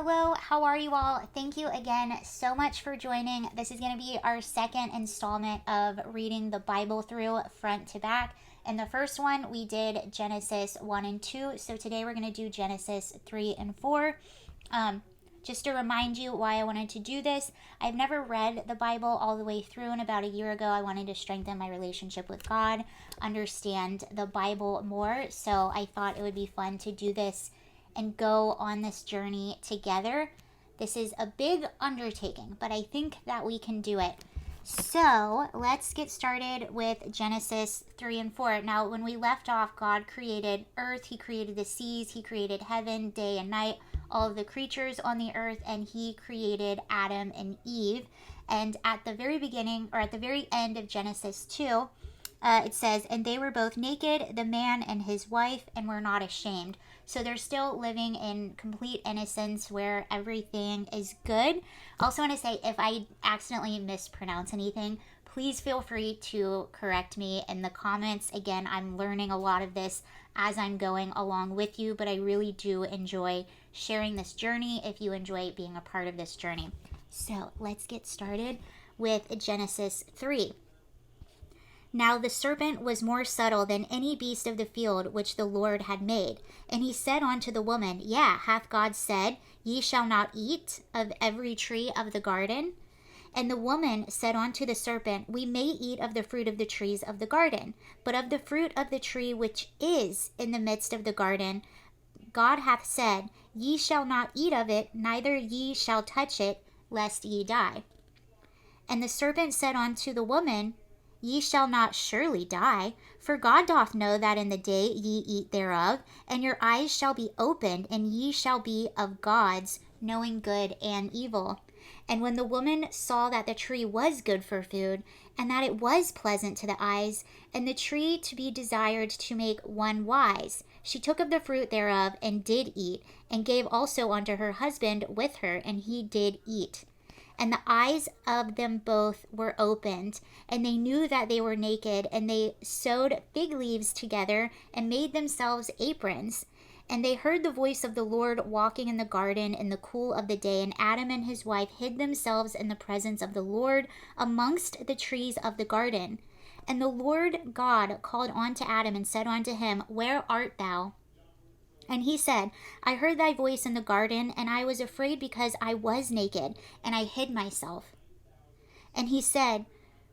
Hello, how are you all? Thank you again so much for joining. This is going to be our second installment of reading the Bible through front to back. In the first one, we did Genesis 1 and 2. So today we're going to do Genesis 3 and 4. Just to remind you why I wanted to do this, I've never read the Bible all the way through, and about a year ago, I wanted to strengthen my relationship with God, understand the Bible more. So I thought it would be fun to do this and go on this journey together. This is a big undertaking, but I think that we can do it. So let's get started with Genesis 3 and 4. Now, when we left off, God created earth, He created the seas, He created heaven, day and night, all of the creatures on the earth, and He created Adam and Eve. And at the very beginning, or at the very end of Genesis 2, it says, and they were both naked, the man and his wife, and were not ashamed. So they're still living in complete innocence where everything is good. I also want to say, if I accidentally mispronounce anything, please feel free to correct me in the comments. Again, I'm learning a lot of this as I'm going along with you, but I really do enjoy sharing this journey if you enjoy being a part of this journey. So let's get started with Genesis 3. Now the serpent was more subtle than any beast of the field which the Lord had made. And he said unto the woman, Yea, hath God said, Ye shall not eat of every tree of the garden? And the woman said unto the serpent, We may eat of the fruit of the trees of the garden, but of the fruit of the tree which is in the midst of the garden, God hath said, Ye shall not eat of it, neither ye shall touch it, lest ye die. And the serpent said unto the woman, Ye shall not surely die, for God doth know that in the day ye eat thereof, and your eyes shall be opened, and ye shall be of gods, knowing good and evil. And when the woman saw that the tree was good for food, and that it was pleasant to the eyes, and the tree to be desired to make one wise, she took of the fruit thereof, and did eat, and gave also unto her husband with her, and he did eat. And the eyes of them both were opened, and they knew that they were naked, and they sewed fig leaves together, and made themselves aprons. And they heard the voice of the Lord walking in the garden in the cool of the day, and Adam and his wife hid themselves in the presence of the Lord amongst the trees of the garden. And the Lord God called unto Adam, and said unto him, Where art thou? And he said, I heard thy voice in the garden, and I was afraid because I was naked, and I hid myself. And he said,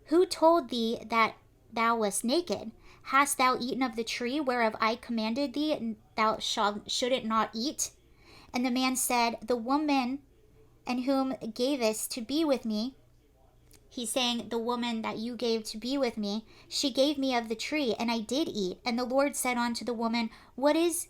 Who told thee that thou wast naked? Hast thou eaten of the tree whereof I commanded thee, and thou shouldest not eat? And the man said, The woman and whom gavest to be with me, he's saying, the woman that you gave to be with me, she gave me of the tree, and I did eat. And the Lord said unto the woman, What is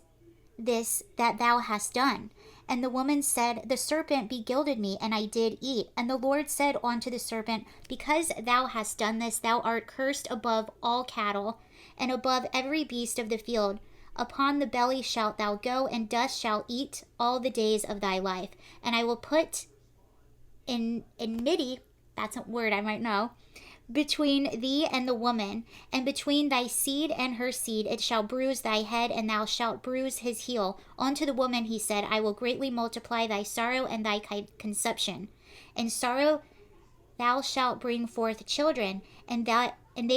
this that thou hast done? And the woman said, The serpent beguiled me, and I did eat. And the Lord said unto the serpent, Because thou hast done this, thou art cursed above all cattle, and above every beast of the field. Upon the belly shalt thou go, and dust shalt eat all the days of thy life. And I will put in enmity, that's a word I might know, between thee and the woman, and between thy seed and her seed. It shall bruise thy head, and thou shalt bruise his heel. Unto the woman he said, I will greatly multiply thy sorrow and thy conception. In sorrow thou shalt bring forth children, and thy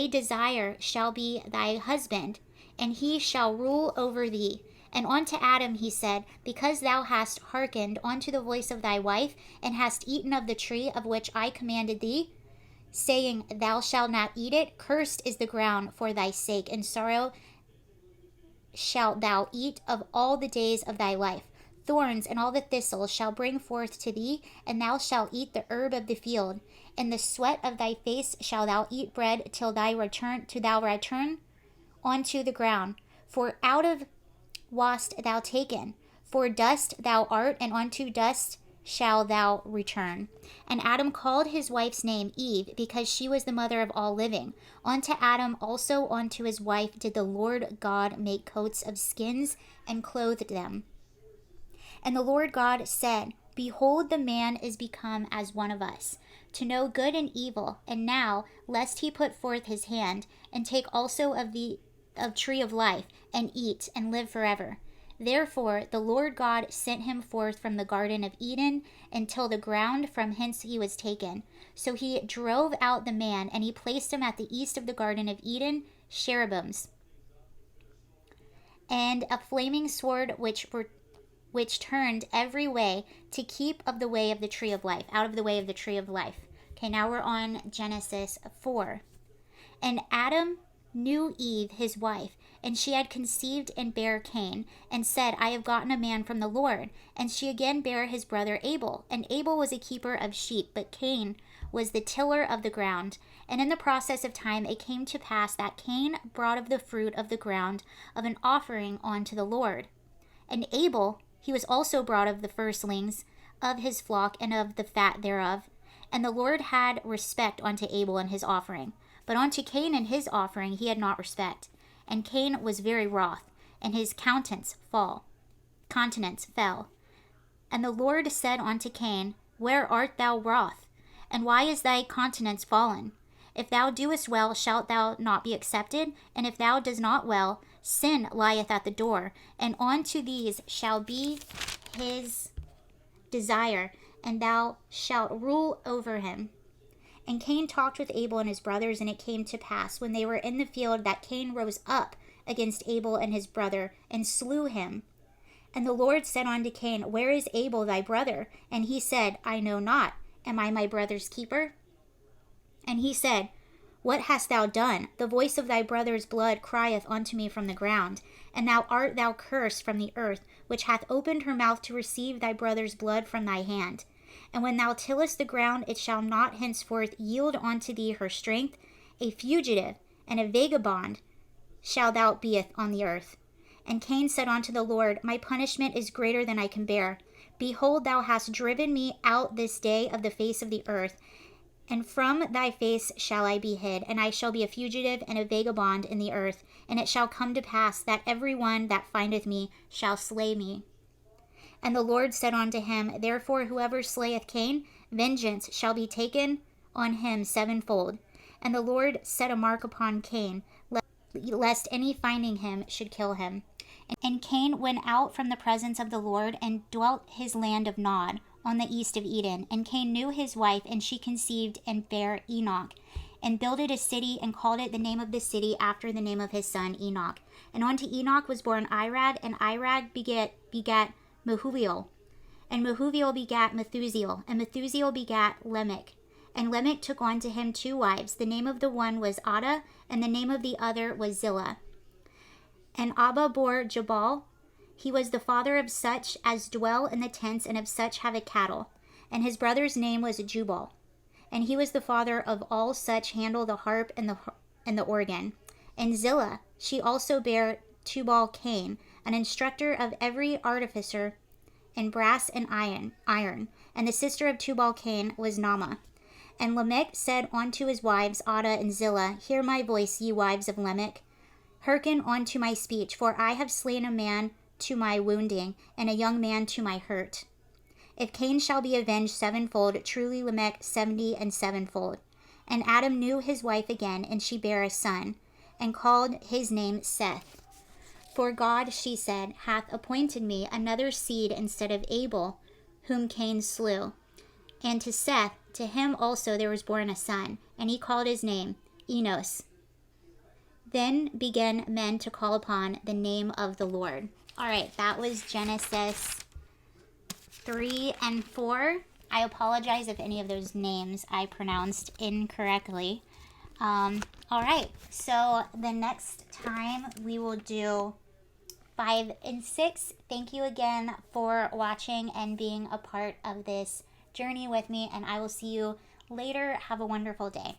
desire shall be thy husband, and he shall rule over thee. And unto Adam he said, Because thou hast hearkened unto the voice of thy wife, and hast eaten of the tree of which I commanded thee, saying, Thou shalt not eat it, cursed is the ground for thy sake, and sorrow shalt thou eat of all the days of thy life. Thorns and all the thistles shall bring forth to thee, and thou shalt eat the herb of the field. In the sweat of thy face shalt thou eat bread till thou return unto the ground. For out of wast thou taken, for dust thou art, and unto dust shall thou return. And Adam called his wife's name Eve, because she was the mother of all living. Unto Adam also unto his wife did the Lord God make coats of skins, and clothed them. And the Lord God said, Behold, the man is become as one of us, to know good and evil. And now, lest he put forth his hand, and take also of tree of life, and eat, and live forever. Therefore the Lord God sent him forth from the Garden of Eden until the ground from hence he was taken. So he drove out the man, and he placed him at the east of the Garden of Eden, cherubims, and a flaming sword which turned every way to keep of the way of the tree of life, out of the way of the tree of life. Okay, now we're on Genesis 4. And Adam knew Eve, his wife, and she had conceived and bare Cain, and said, I have gotten a man from the Lord. And she again bare his brother Abel. And Abel was a keeper of sheep, but Cain was the tiller of the ground. And in the process of time it came to pass that Cain brought of the fruit of the ground of an offering unto the Lord. And Abel, he was also brought of the firstlings of his flock and of the fat thereof. And the Lord had respect unto Abel and his offering. But unto Cain and his offering he had not respect. And Cain was very wroth, and his countenance fell. And the Lord said unto Cain, Where art thou wroth? And why is thy countenance fallen? If thou doest well, shalt thou not be accepted? And if thou doest not well, sin lieth at the door, and unto these shall be his desire, and thou shalt rule over him. And Cain talked with Abel and his brothers, and it came to pass, when they were in the field, that Cain rose up against Abel and his brother, and slew him. And the Lord said unto Cain, Where is Abel thy brother? And he said, I know not. Am I my brother's keeper? And he said, What hast thou done? The voice of thy brother's blood crieth unto me from the ground. And now art thou cursed from the earth, which hath opened her mouth to receive thy brother's blood from thy hand. And when thou tillest the ground, it shall not henceforth yield unto thee her strength. A fugitive and a vagabond shall thou be on the earth. And Cain said unto the Lord, My punishment is greater than I can bear. Behold, thou hast driven me out this day of the face of the earth, and from thy face shall I be hid, and I shall be a fugitive and a vagabond in the earth. And it shall come to pass that every one that findeth me shall slay me. And the Lord said unto him, Therefore whoever slayeth Cain, vengeance shall be taken on him sevenfold. And the Lord set a mark upon Cain, lest any finding him should kill him. And Cain went out from the presence of the Lord, and dwelt his land of Nod, on the east of Eden. And Cain knew his wife, and she conceived and bare Enoch, and builded a city, and called it the name of the city after the name of his son Enoch. And unto Enoch was born Irad, and Irad begat Mehuviel, and Mehuviel begat Methusiel, and Methusiel begat Lamech. And Lamech took unto him 2 wives. The name of the one was Adah, and the name of the other was Zillah. And Abba bore Jabal. He was the father of such as dwell in the tents, and of such have a cattle. And his brother's name was Jubal. And he was the father of all such handle the harp and the organ. And Zillah, she also bare Tubal Cain, an instructor of every artificer in brass and iron. And the sister of Tubal Cain was Naamah. And Lamech said unto his wives Adah and Zillah, Hear my voice, ye wives of Lamech. Hearken unto my speech, for I have slain a man to my wounding, and a young man to my hurt. If Cain shall be avenged sevenfold, truly Lamech 70 and sevenfold. And Adam knew his wife again, and she bare a son, and called his name Seth. For God, she said, hath appointed me another seed instead of Abel, whom Cain slew. And to Seth, to him also there was born a son, and he called his name Enos. Then began men to call upon the name of the Lord. All right, that was Genesis 3 and 4. I apologize if any of those names I pronounced incorrectly. All right, so the next time we will do 5 and 6. Thank you again for watching and being a part of this journey with me, and I will see you later. Have a wonderful day.